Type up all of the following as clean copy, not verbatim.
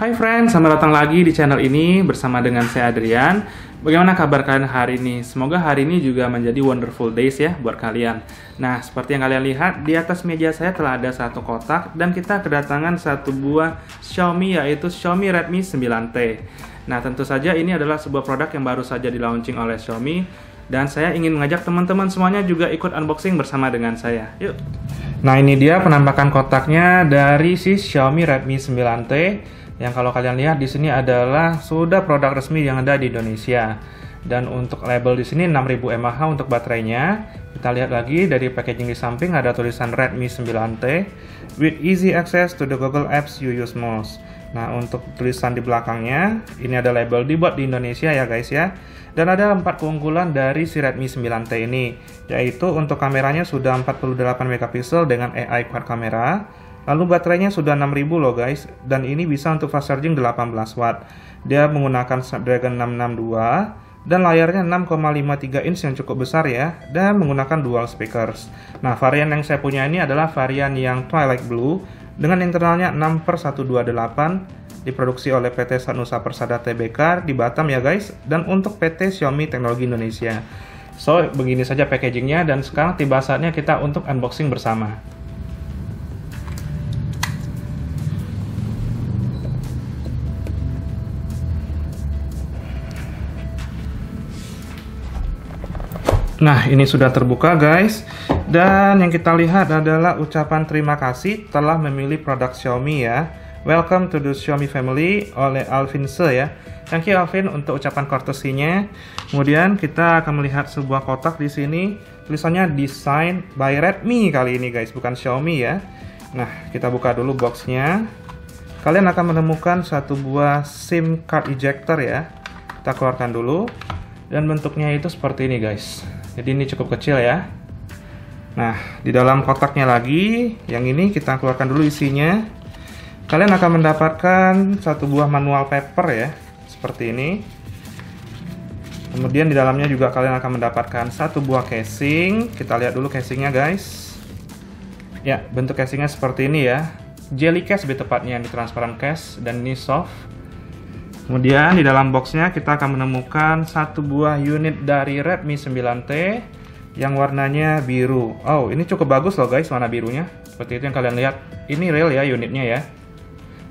Hai friends, selamat datang lagi di channel ini bersama dengan saya Adrian. Bagaimana kabar kalian hari ini? Semoga hari ini juga menjadi wonderful days ya buat kalian. Nah, seperti yang kalian lihat, di atas meja saya telah ada satu kotak dan kita kedatangan satu buah Xiaomi, yaitu Xiaomi Redmi 9T. Nah, tentu saja ini adalah sebuah produk yang baru saja di launching oleh Xiaomi dan saya ingin mengajak teman-teman semuanya juga ikut unboxing bersama dengan saya. Yuk. Nah, ini dia penampakan kotaknya dari si Xiaomi Redmi 9T. Yang kalau kalian lihat di sini adalah sudah produk resmi yang ada di Indonesia. Dan untuk label di sini 6000 mAh untuk baterainya. Kita lihat lagi dari packaging di samping ada tulisan Redmi 9T with easy access to the Google Apps you use most. Nah, untuk tulisan di belakangnya ini ada label dibuat di Indonesia ya guys ya. Dan ada 4 keunggulan dari si Redmi 9T ini, yaitu untuk kameranya sudah 48 megapiksel dengan AI quad kamera. Lalu baterainya sudah 6000 loh guys, dan ini bisa untuk fast charging 18 watt. Dia menggunakan Snapdragon 662 dan layarnya 6,53 inch yang cukup besar ya, dan menggunakan dual speakers. Nah, varian yang saya punya ini adalah varian yang Twilight Blue dengan internalnya 6/128, diproduksi oleh PT Sanusa Persada Tbk di Batam ya guys, dan untuk PT Xiaomi Teknologi Indonesia. So, begini saja packagingnya, dan sekarang tiba saatnya kita untuk unboxing bersama. Nah, ini sudah terbuka guys, dan yang kita lihat adalah ucapan terima kasih telah memilih produk Xiaomi ya. Welcome to the Xiaomi family oleh Alvin Se ya. Thank you Alvin untuk ucapan courtesy-nya. Kemudian kita akan melihat sebuah kotak di sini, tulisannya Design by Redmi kali ini guys, bukan Xiaomi ya. Nah, kita buka dulu boxnya. Kalian akan menemukan satu buah SIM card ejector ya. Kita keluarkan dulu, dan bentuknya itu seperti ini guys. Jadi ini cukup kecil ya. Nah, di dalam kotaknya lagi, yang ini kita keluarkan dulu isinya. Kalian akan mendapatkan satu buah manual paper ya, seperti ini. Kemudian di dalamnya juga kalian akan mendapatkan satu buah casing. Kita lihat dulu casingnya guys. Ya, bentuk casingnya seperti ini ya. Jelly case lebih tepatnya, ini transparent case dan ini soft. Kemudian di dalam boxnya kita akan menemukan satu buah unit dari Redmi 9T yang warnanya biru. Oh, ini cukup bagus loh guys warna birunya. Seperti itu yang kalian lihat. Ini real ya unitnya ya.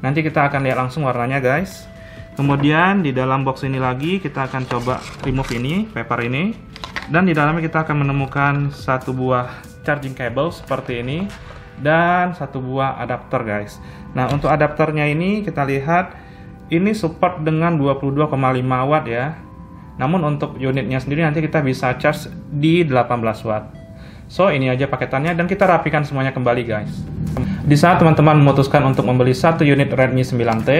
Nanti kita akan lihat langsung warnanya guys. Kemudian di dalam box ini lagi kita akan coba remove ini, paper ini. Dan di dalamnya kita akan menemukan satu buah charging cable seperti ini. Dan satu buah adapter guys. Nah, untuk adapternya ini kita lihat ini support dengan 22,5 watt ya. Namun untuk unitnya sendiri nanti kita bisa charge di 18 watt. So, ini aja paketannya dan kita rapikan semuanya kembali guys. Di saat teman-teman memutuskan untuk membeli satu unit Redmi 9T,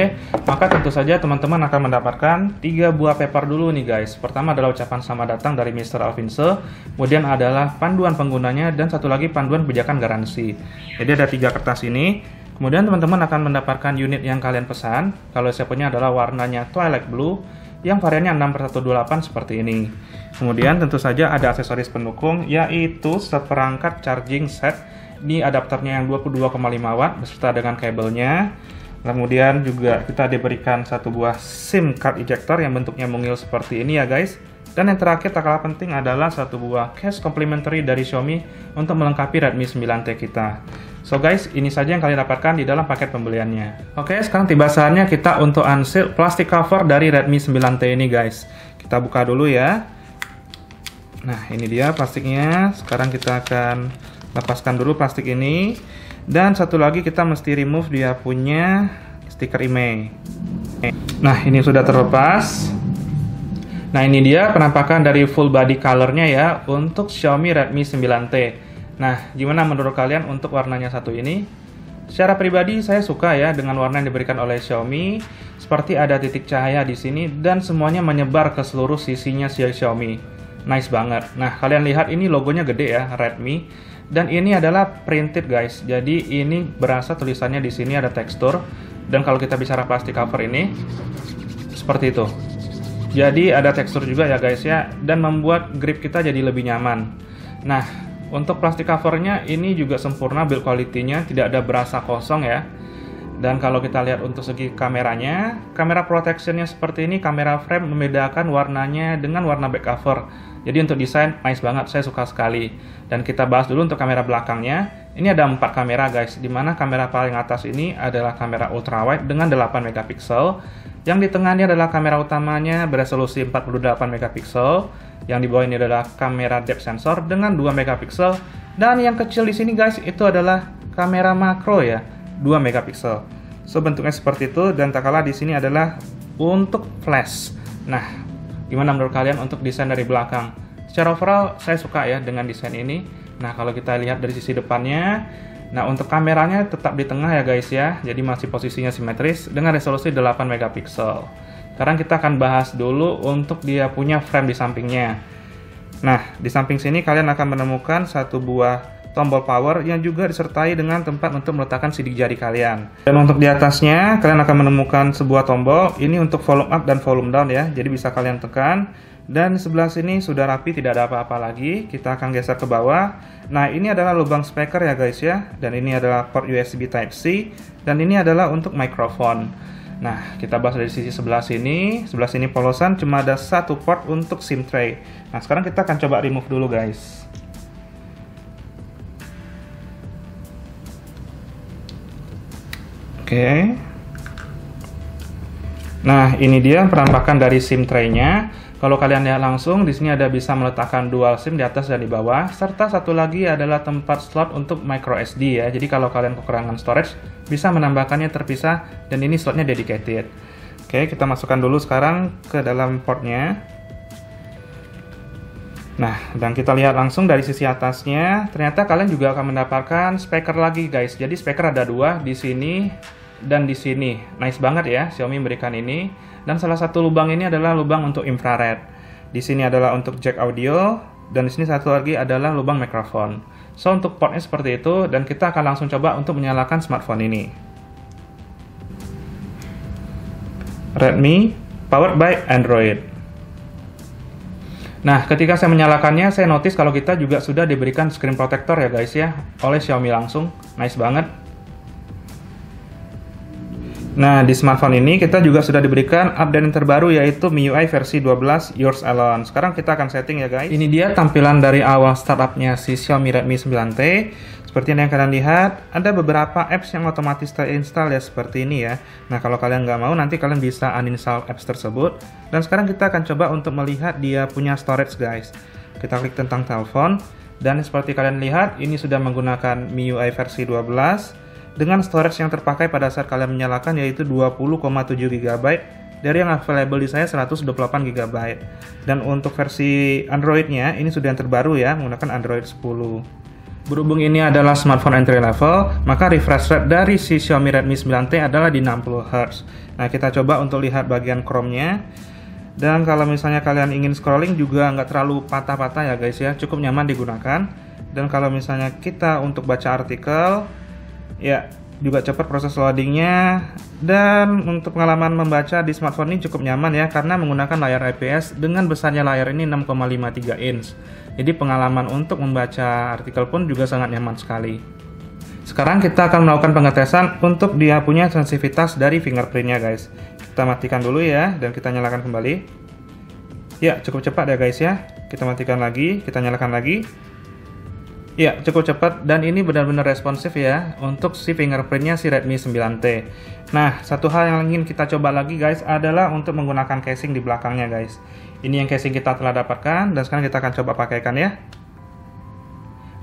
maka tentu saja teman-teman akan mendapatkan 3 buah paper dulu nih guys. Pertama adalah ucapan selamat datang dari Mr. Alvin Se, kemudian adalah panduan penggunanya, dan satu lagi panduan pijakan garansi. Jadi ada 3 kertas ini. Kemudian teman-teman akan mendapatkan unit yang kalian pesan. Kalau saya punya adalah warnanya Twilight Blue, yang variannya 6/128 seperti ini. Kemudian tentu saja ada aksesoris pendukung, yaitu seperangkat charging set. Ini adapternya yang 22,5 watt beserta dengan kabelnya. Kemudian juga kita diberikan satu buah SIM card ejector yang bentuknya mungil seperti ini ya guys. Dan yang terakhir tak kalah penting adalah satu buah case complimentary dari Xiaomi untuk melengkapi Redmi 9T kita. So guys, ini saja yang kalian dapatkan di dalam paket pembeliannya. Oke, sekarang tiba saatnya kita untuk unseal plastik cover dari Redmi 9T ini guys. Kita buka dulu ya. Nah, ini dia plastiknya. Sekarang kita akan lepaskan dulu plastik ini. Dan satu lagi kita mesti remove dia punya stiker IMEI. Nah, ini sudah terlepas. Nah, ini dia penampakan dari full body colornya ya untuk Xiaomi Redmi 9T. Nah, gimana menurut kalian untuk warnanya satu ini? Secara pribadi saya suka ya dengan warna yang diberikan oleh Xiaomi. Seperti ada titik cahaya di sini dan semuanya menyebar ke seluruh sisinya Xiaomi. Nice banget. Nah, kalian lihat ini logonya gede ya, Redmi. Dan ini adalah printed guys. Jadi ini berasa tulisannya di sini ada tekstur. Dan kalau kita bicara plastik cover ini seperti itu. Jadi ada tekstur juga ya guys ya, dan membuat grip kita jadi lebih nyaman. Nah, untuk plastik covernya ini juga sempurna build quality-nya, tidak ada berasa kosong ya. Dan kalau kita lihat untuk segi kameranya, kamera protectionnya seperti ini, kamera frame membedakan warnanya dengan warna back cover. Jadi untuk desain nice banget, saya suka sekali. Dan kita bahas dulu untuk kamera belakangnya. Ini ada 4 kamera guys, dimana kamera paling atas ini adalah kamera ultrawide dengan 8 megapiksel. Yang di tengah ini adalah kamera utamanya beresolusi 48 megapiksel. Yang di bawah ini adalah kamera depth sensor dengan 2 megapiksel. Dan yang kecil di sini guys, itu adalah kamera makro ya, 2 megapiksel. So bentuknya seperti itu, dan tak kalah di sini adalah untuk flash. Nah, gimana menurut kalian untuk desain dari belakang? Secara overall saya suka ya dengan desain ini. Nah, kalau kita lihat dari sisi depannya, nah untuk kameranya tetap di tengah ya guys ya. Jadi masih posisinya simetris dengan resolusi 8 megapiksel. Sekarang kita akan bahas dulu untuk dia punya frame di sampingnya. Nah, di samping sini kalian akan menemukan satu buah tombol power yang juga disertai dengan tempat untuk meletakkan sidik jari kalian. Dan untuk di atasnya kalian akan menemukan sebuah tombol, ini untuk volume up dan volume down ya. Jadi bisa kalian tekan. Dan di sebelah sini sudah rapi, tidak ada apa-apa lagi. Kita akan geser ke bawah. Nah, ini adalah lubang speaker ya guys ya. Dan ini adalah port USB Type-C. Dan ini adalah untuk mikrofon. Nah, kita bahas dari sisi sebelah sini. Sebelah sini polosan, cuma ada satu port untuk SIM tray. Nah, sekarang kita akan coba remove dulu guys. Oke. Nah, ini dia penampakan dari SIM tray-nya. Kalau kalian lihat langsung, di sini ada bisa meletakkan dual SIM di atas dan di bawah, serta satu lagi adalah tempat slot untuk micro SD ya. Jadi kalau kalian kekurangan storage, bisa menambahkannya terpisah, dan ini slotnya dedicated. Oke, kita masukkan dulu sekarang ke dalam portnya. Nah, dan kita lihat langsung dari sisi atasnya, ternyata kalian juga akan mendapatkan speaker lagi guys. Jadi speaker ada 2 di sini dan di sini. Nice banget ya, Xiaomi memberikan ini. Dan salah satu lubang ini adalah lubang untuk infrared. Di sini adalah untuk jack audio, dan di sini satu lagi adalah lubang mikrofon. So untuk portnya seperti itu, dan kita akan langsung coba untuk menyalakan smartphone ini. Redmi, powered by Android. Nah, ketika saya menyalakannya, saya notice kalau kita juga sudah diberikan screen protector ya guys ya, oleh Xiaomi langsung. Nice banget. Nah, di smartphone ini kita juga sudah diberikan update yang terbaru, yaitu MIUI versi 12 Yours Alone. Sekarang kita akan setting ya guys. Ini dia tampilan dari awal startupnya si Xiaomi Redmi 9T. Seperti yang kalian lihat, ada beberapa apps yang otomatis terinstall ya, seperti ini ya. Nah, kalau kalian nggak mau, nanti kalian bisa uninstall apps tersebut. Dan sekarang kita akan coba untuk melihat dia punya storage guys. Kita klik tentang telepon, dan seperti kalian lihat, ini sudah menggunakan MIUI versi 12. Dengan storage yang terpakai pada saat kalian menyalakan yaitu 20,7 GB, dari yang available di saya 128 GB. Dan untuk versi Android-nya ini sudah yang terbaru ya, menggunakan Android 10. Berhubung ini adalah smartphone entry level, maka refresh rate dari si Xiaomi Redmi 9T adalah di 60 Hz. Nah, kita coba untuk lihat bagian Chrome-nya. Dan kalau misalnya kalian ingin scrolling juga nggak terlalu patah-patah ya guys ya, cukup nyaman digunakan. Dan kalau misalnya kita untuk baca artikel, ya juga cepat proses loadingnya. Dan untuk pengalaman membaca di smartphone ini cukup nyaman ya, karena menggunakan layar IPS dengan besarnya layar ini 6,53 inch. Jadi pengalaman untuk membaca artikel pun juga sangat nyaman sekali. Sekarang kita akan melakukan pengetesan untuk dia punya sensitivitas dari fingerprintnya guys. Kita matikan dulu ya, dan kita nyalakan kembali. Ya, cukup cepat ya guys ya. Kita matikan lagi, kita nyalakan lagi. Ya, cukup cepat, dan ini benar-benar responsif ya untuk si fingerprintnya si Redmi 9T. Nah, satu hal yang ingin kita coba lagi guys adalah untuk menggunakan casing di belakangnya guys. Ini yang casing kita telah dapatkan, dan sekarang kita akan coba pakaikan ya.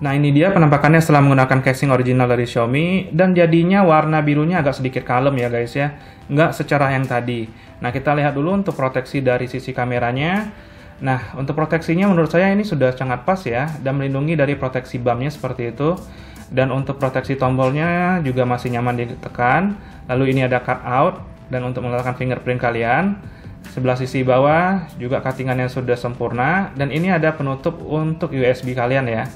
Nah, ini dia penampakannya setelah menggunakan casing original dari Xiaomi, dan jadinya warna birunya agak sedikit kalem ya guys ya, nggak secerah yang tadi. Nah, kita lihat dulu untuk proteksi dari sisi kameranya. Nah, untuk proteksinya menurut saya ini sudah sangat pas ya, dan melindungi dari proteksi BAM-nya seperti itu. Dan untuk proteksi tombolnya juga masih nyaman ditekan. Lalu ini ada cut out, dan untuk meletakkan fingerprint kalian. Sebelah sisi bawah juga cuttingannya sudah sempurna, dan ini ada penutup untuk USB kalian ya.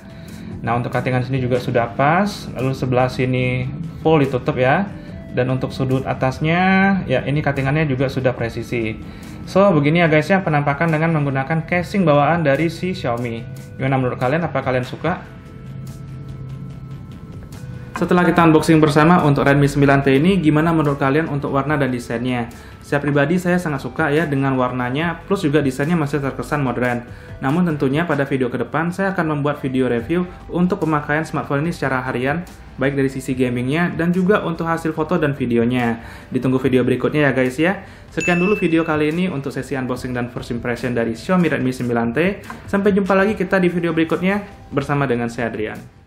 Nah, untuk cuttingan sini juga sudah pas, lalu sebelah sini full ditutup ya. Dan untuk sudut atasnya, ya ini cuttingannya juga sudah presisi. So, begini ya guys ya penampakan dengan menggunakan casing bawaan dari si Xiaomi. Gimana menurut kalian? Apa kalian suka? Setelah kita unboxing bersama untuk Redmi 9T ini, gimana menurut kalian untuk warna dan desainnya? Saya pribadi saya sangat suka ya dengan warnanya, plus juga desainnya masih terkesan modern. Namun tentunya pada video ke depan saya akan membuat video review untuk pemakaian smartphone ini secara harian, baik dari sisi gamingnya dan juga untuk hasil foto dan videonya. Ditunggu video berikutnya ya guys ya. Sekian dulu video kali ini untuk sesi unboxing dan first impression dari Xiaomi Redmi 9T. Sampai jumpa lagi kita di video berikutnya bersama dengan saya Adrian.